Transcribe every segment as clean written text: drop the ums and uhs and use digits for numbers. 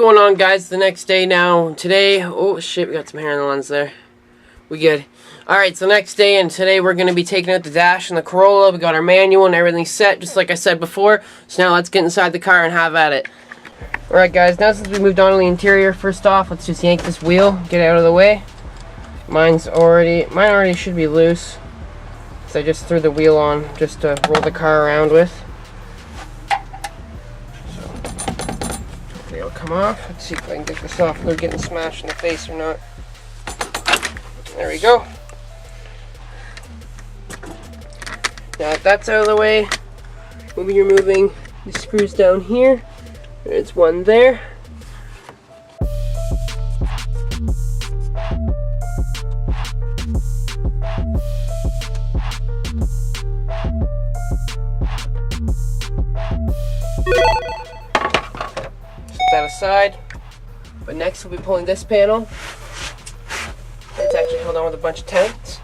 going on, guys? The next day now. Today, oh shit, we got some hair in the lens there. We good. Alright, so next day, and today we're going to be taking out the dash and the Corolla. We got our manual and everything set, just like I said before. So now let's get inside the car and have at it. Alright guys, now since we moved on to the interior, first off, let's just yank this wheel, get it out of the way. Mine already should be loose. So I just threw the wheel on just to roll the car around with. It'll come off. Let's see if I can get this off without getting smashed in the face or not. There we go. Now that that's out of the way, we'll be removing the screws down here. There's one there. That aside, but next we'll be pulling this panel. It's actually held on with a bunch of tents.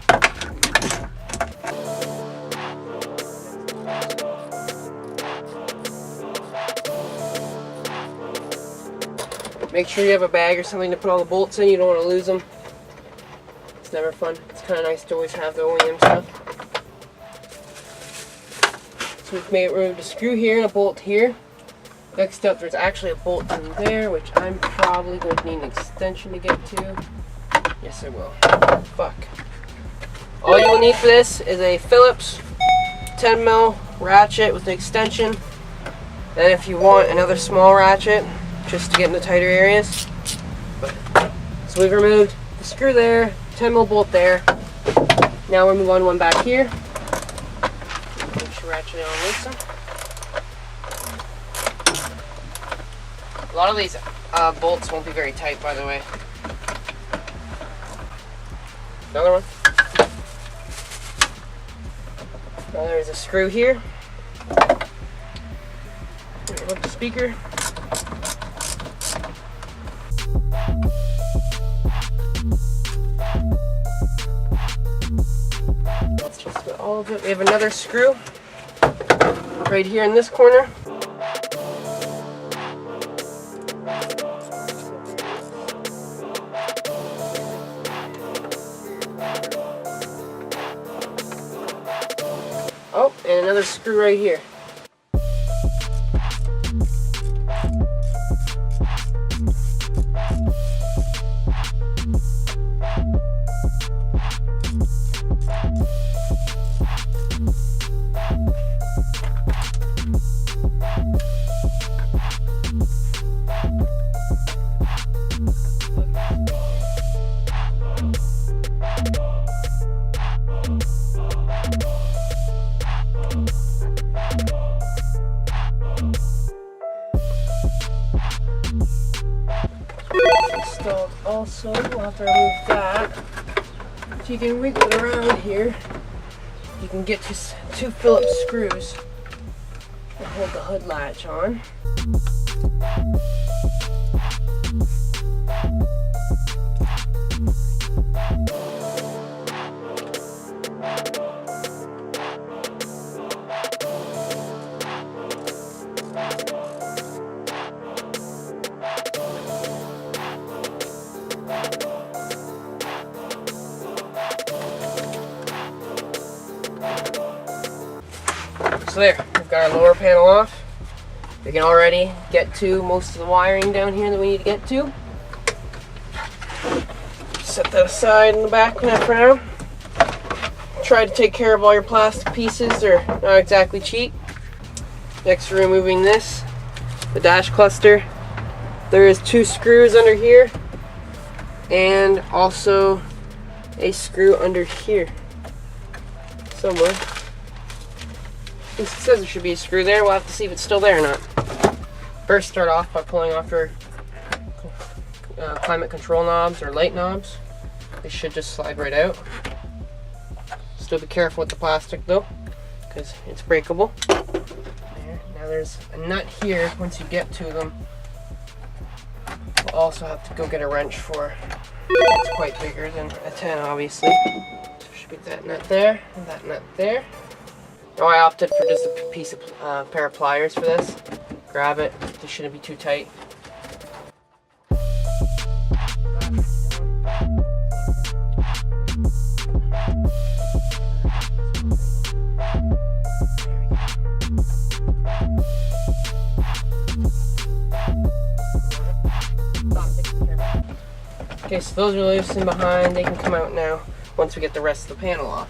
Make sure you have a bag or something to put all the bolts in. You don't want to lose them. It's never fun. It's kind of nice to always have the OEM stuff. So we've removed a screw here and a bolt here. Next up, there's actually a bolt in there, which I'm probably going to need an extension to get to. Yes, I will. Fuck. All you will need for this is a Phillips 10mm ratchet with an extension. And if you want another small ratchet, just to get into tighter areas. So we've removed the screw there, 10mm bolt there. Now we'll move on one back here. Make sure ratchet it on loose. A lot of these bolts won't be very tight, by the way. Another one. Now there's a screw here. With the speaker. That's just about all of it. We have another screw right here in this corner. Oh, and another screw right here. Installed also, we'll have to remove that. If you can wiggle it around here, you can get just two Phillips screws and hold the hood latch on. So there, we've got our lower panel off. We can already get to most of the wiring down here that we need to get to. Set that aside in the back for now. Try to take care of all your plastic pieces. They're not exactly cheap. Next, we're removing this, the dash cluster. There is two screws under here and also a screw under here somewhere. It says there should be a screw there. We'll have to see if it's still there or not. First, start off by pulling off your climate control knobs or light knobs. They should just slide right out. Still be careful with the plastic though, because it's breakable. There. Now there's a nut here. Once you get to them, we'll also have to go get a wrench for. It's quite bigger than a 10, obviously. So should be that nut there and that nut there. Oh, I opted for just a piece of pair of pliers for this. Grab it. This shouldn't be too tight. Okay, so those are loose and behind. They can come out now once we get the rest of the panel off.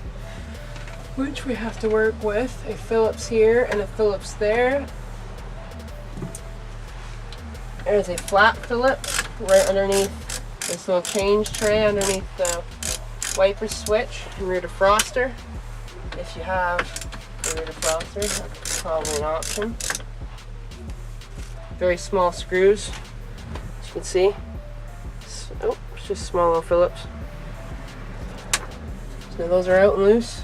Which we have to work with a Phillips here and a Phillips there. There's a flat Phillips right underneath this little change tray underneath the wiper switch and rear defroster. If you have a rear defroster, that's probably an option. Very small screws, as you can see. Oh, it's just small little Phillips. So those are out and loose.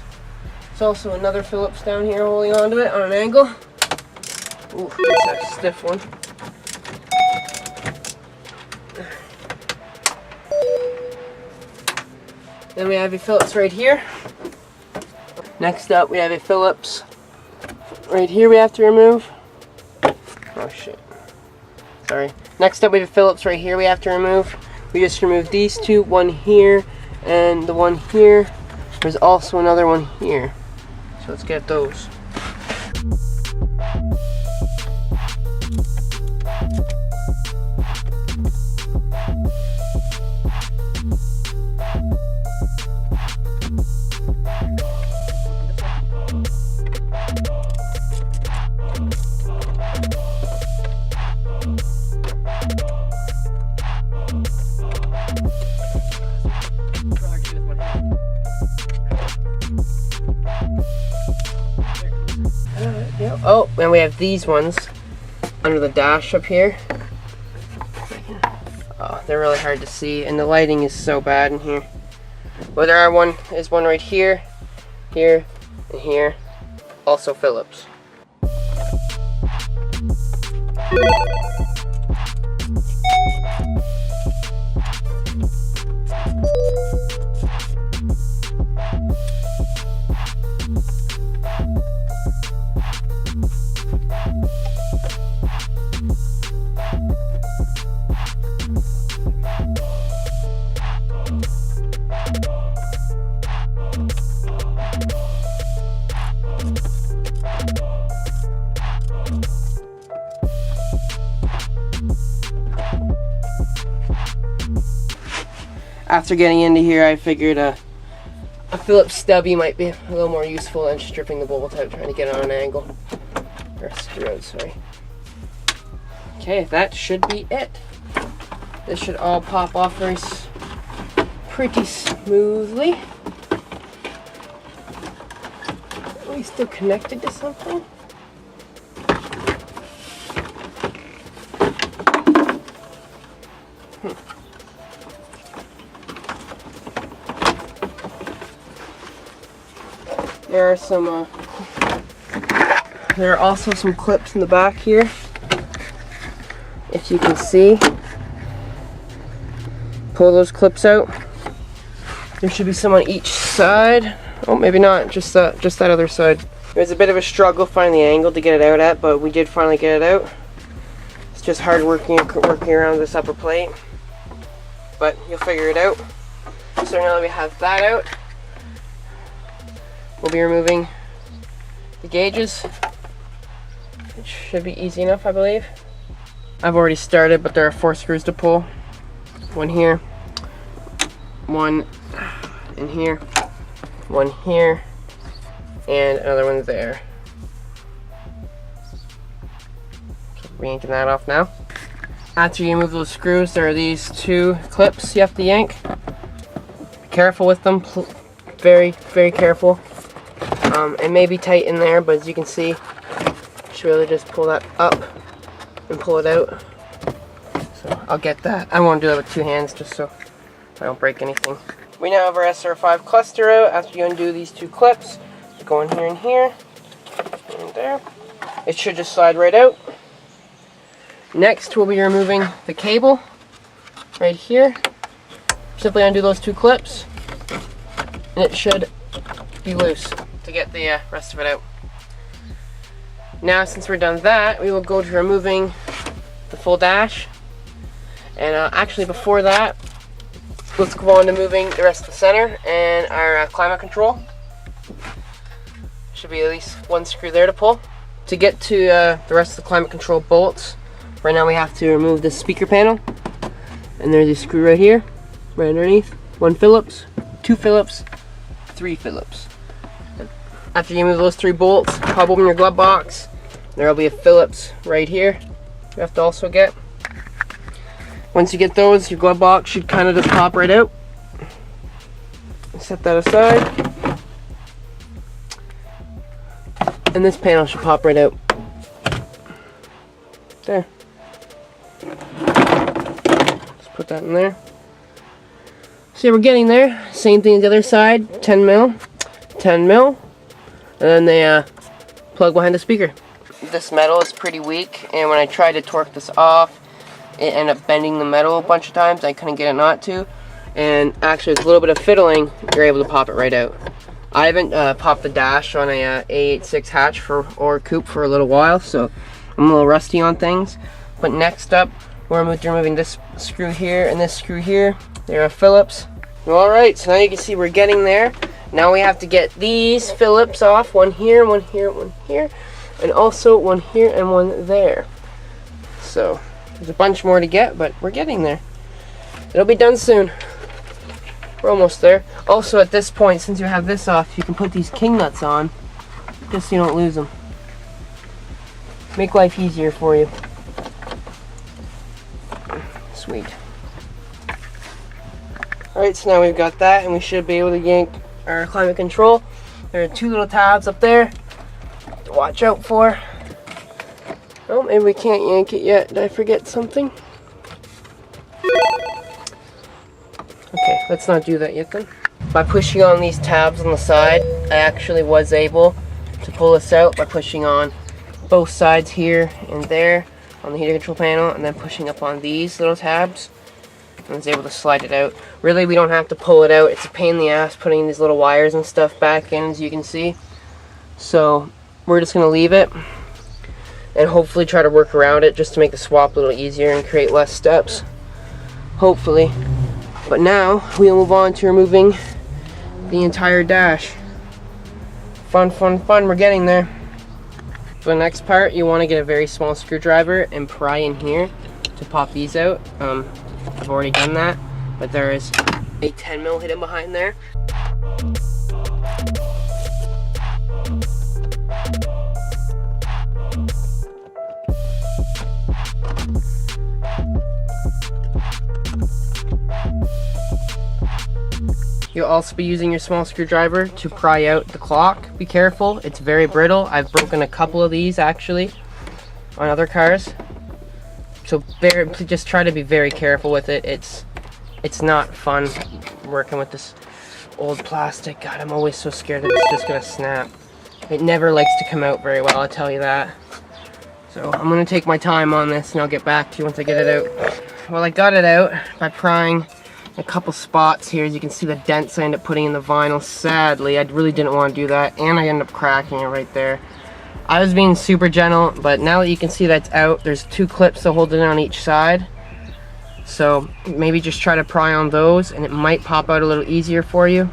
There's also another Phillips down here holding onto it on an angle. Ooh, that's a stiff one. Then we have a Phillips right here. Next up we have a Phillips right here we have to remove. Oh shit. Sorry. Next up we have a Phillips right here we have to remove. We just removed these two, one here and the one here. There's also another one here. So let's get those. Oh, and we have these ones under the dash up here. Oh, they're really hard to see, and the lighting is so bad in here. But there are one right here, here, and here. Also Phillips. After getting into here, I figured a Phillips stubby might be a little more useful than stripping the bolt out, trying to get on an angle. Or screw out, sorry. Okay, that should be it. This should all pop off pretty smoothly. Are we still connected to something? There are also some clips in the back here. If you can see, pull those clips out. There should be some on each side. Oh, maybe not. Just that other side. It was a bit of a struggle finding the angle to get it out at, but we did finally get it out. It's just hard working around this upper plate, but you'll figure it out. So now that we have that out, we'll be removing the gauges. It should be easy enough, I believe. I've already started, but there are 4 screws to pull. One here, one in here, one here, and another one there. Yanking that off now. After you remove those screws, there are these 2 clips you have to yank. Be careful with them, very, very careful. It may be tight in there, but as you can see, you should really just pull that up and pull it out. So I'll get that. I want to do that with 2 hands just so I don't break anything. We now have our SR5 cluster out. After you undo these 2 clips, you go in here and here, and there. It should just slide right out. Next, we'll be removing the cable right here. Simply undo those 2 clips, and it should be loose to get the rest of it out. Now, since we're done that, we will go to removing the full dash. And actually, before that, let's go on to moving the rest of the center and our climate control. Should be at least 1 screw there to pull. To get to the rest of the climate control bolts, right now we have to remove this speaker panel. And there's a screw right here. right underneath. 1 Phillips, 2 Phillips, 3 Phillips. After you remove those 3 bolts, pop open your glove box. There will be a Phillips right here you have to also get. Once you get those, your glove box should kind of just pop right out. Set that aside. And this panel should pop right out. There. Just put that in there. So we're getting there. Same thing as the other side. 10 mil, 10 mil, and then they plug behind the speaker. This metal is pretty weak, and when I tried to torque this off, it ended up bending the metal a bunch of times. I couldn't get it not to, and actually with a little bit of fiddling, you're able to pop it right out. I haven't popped the dash on a AE86 hatch or coupe for a little while, so I'm a little rusty on things. But next up, we're removing this screw here and this screw here. There are Phillips. Alright, so now you can see we're getting there. Now we have to get these Phillips off. One here, one here, one here. And also one here and one there. So, there's a bunch more to get, but we're getting there. It'll be done soon. We're almost there. Also, at this point, since you have this off, you can put these king nuts on, just so you don't lose them. Make life easier for you. Sweet. Alright, so now we've got that, and we should be able to yank our climate control. There are 2 little tabs up there to watch out for. Oh, maybe we can't yank it yet. Did I forget something? Okay, let's not do that yet then. By pushing on these tabs on the side, I actually was able to pull this out by pushing on both sides here and there on the heater control panel, and then pushing up on these little tabs. I was able to slide it out. Really, we don't have to pull it out. It's a pain in the ass putting these little wires and stuff back in, as you can see. So we're just going to leave it and hopefully try to work around it just to make the swap a little easier and create less steps. Hopefully. But now we'll move on to removing the entire dash. Fun, fun, fun. We're getting there. For the next part, you want to get a very small screwdriver and pry in here to pop these out. I've already done that, but there is a 10 mil hidden behind there. You'll also be using your small screwdriver to pry out the clock. Be careful, it's very brittle. I've broken a couple of these actually on other cars. So just try to be very careful with it. It's not fun working with this old plastic. God, I'm always so scared that it's just gonna snap. It never likes to come out very well, I'll tell you that. So I'm gonna take my time on this and I'll get back to you once I get it out. Well, I got it out by prying a couple spots here. As you can see, the dents I ended up putting in the vinyl. Sadly, I really didn't want to do that, and I ended up cracking it right there. I was being super gentle, but now that you can see that's out, there's 2 clips to hold it on each side. So maybe just try to pry on those and it might pop out a little easier for you.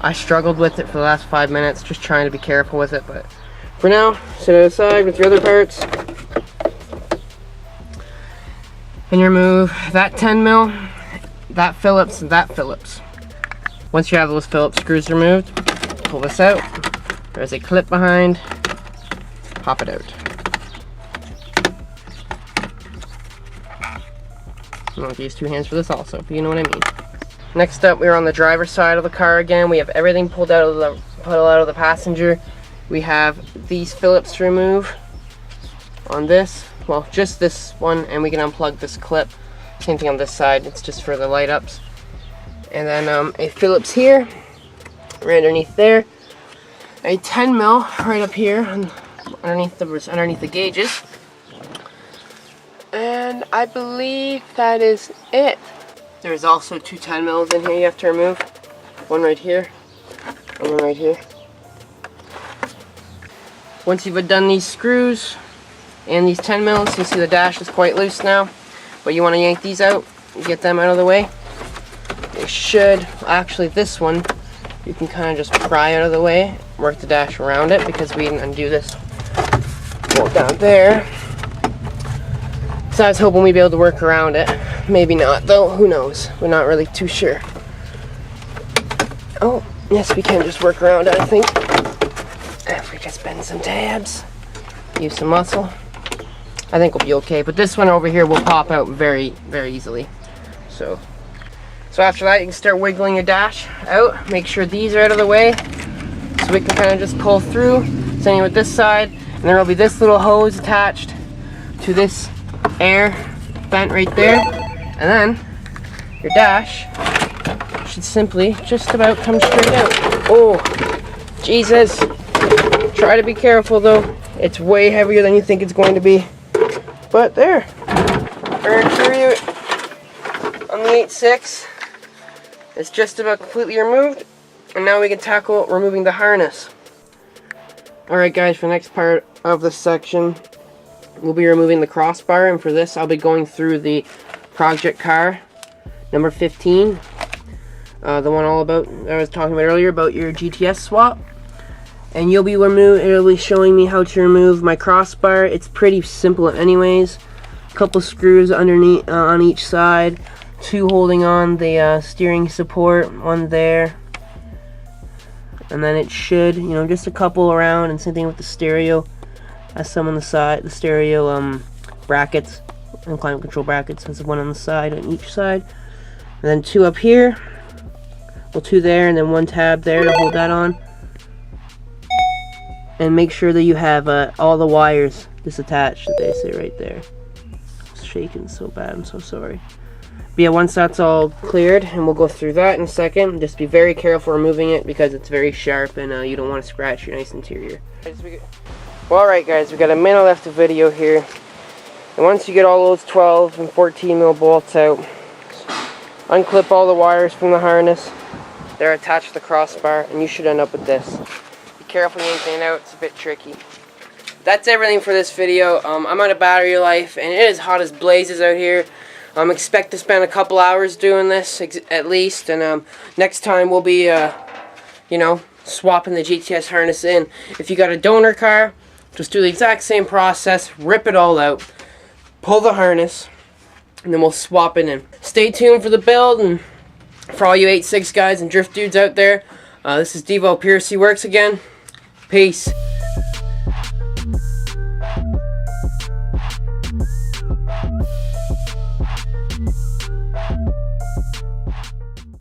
I struggled with it for the last 5 minutes, just trying to be careful with it, but for now, set it aside with your other parts. And remove that 10 mil, that Phillips, and that Phillips. Once you have those Phillips screws removed, pull this out. There's a clip behind. Pop it out. I'm gonna use 2 hands for this also, but you know what I mean. Next up, we're on the driver's side of the car again. We have everything pulled out of the passenger. We have these Phillips to remove on this. Well, just this one, and we can unplug this clip. Same thing on this side. It's just for the light ups. And then a Phillips here, right underneath there. A 10 mil right up here, underneath the gauges. And I believe that is it. There's also 2 10 mils in here you have to remove. One right here, and one right here. Once you've done these screws and these 10 mils, you see the dash is quite loose now. But you want to yank these out, get them out of the way. They should, actually this one, you can kind of just pry out of the way, work the dash around it, because we didn't undo this bolt down there. So I was hoping we'd be able to work around it, Maybe not, though. Who knows? We're not really too sure. Oh, yes, we can just work around it, I think. If we just bend some tabs, use some muscle, I think we'll be okay. But this one over here will pop out very, very easily. So after that, you can start wiggling your dash out. Make sure these are out of the way, so we can kind of just pull through. Same with this side, and there will be this little hose attached to this air vent right there, and then your dash should simply just about come straight out. Oh, Jesus. Try to be careful though. It's way heavier than you think it's going to be. But there. Very curious on the 86. It's just about completely removed. And now we can tackle removing the harness. Alright guys, for the next part of this section, we'll be removing the crossbar. And for this, I'll be going through the project car, number 15. The one all about, I was talking about earlier, about your GTS swap. And it'll be showing me how to remove my crossbar. It's pretty simple anyways. A couple screws underneath on each side, 2 holding on the steering support, 1 there, and then it should, you know, just a couple around. And same thing with the stereo. Has some on the side, the stereo brackets and climate control brackets. Has 1 on the side on each side, and then 2 up here. Well, 2 there, and then 1 tab there to hold that on. And make sure that you have all the wires disattached, that they say right there. It's shaking so bad, I'm so sorry. But yeah, once that's all cleared, and we'll go through that in a second, just be very careful removing it because it's very sharp and you don't want to scratch your nice interior. Well, alright guys, we got a minute left of video here. And once you get all those 12 and 14 mil bolts out, unclip all the wires from the harness. They're attached to the crossbar, and you should end up with this. Careful yanking it out, it's a bit tricky. That's everything for this video. I'm out of battery life, and it is hot as blazes out here. Expect to spend a couple hours doing this at least, and next time we'll be you know, swapping the GTS harness in. If you got a donor car, just do the exact same process, rip it all out, pull the harness, and then we'll swap it in. Stay tuned for the build, and for all you 86 guys and drift dudes out there, this is Devo Piercy Works again. Peace.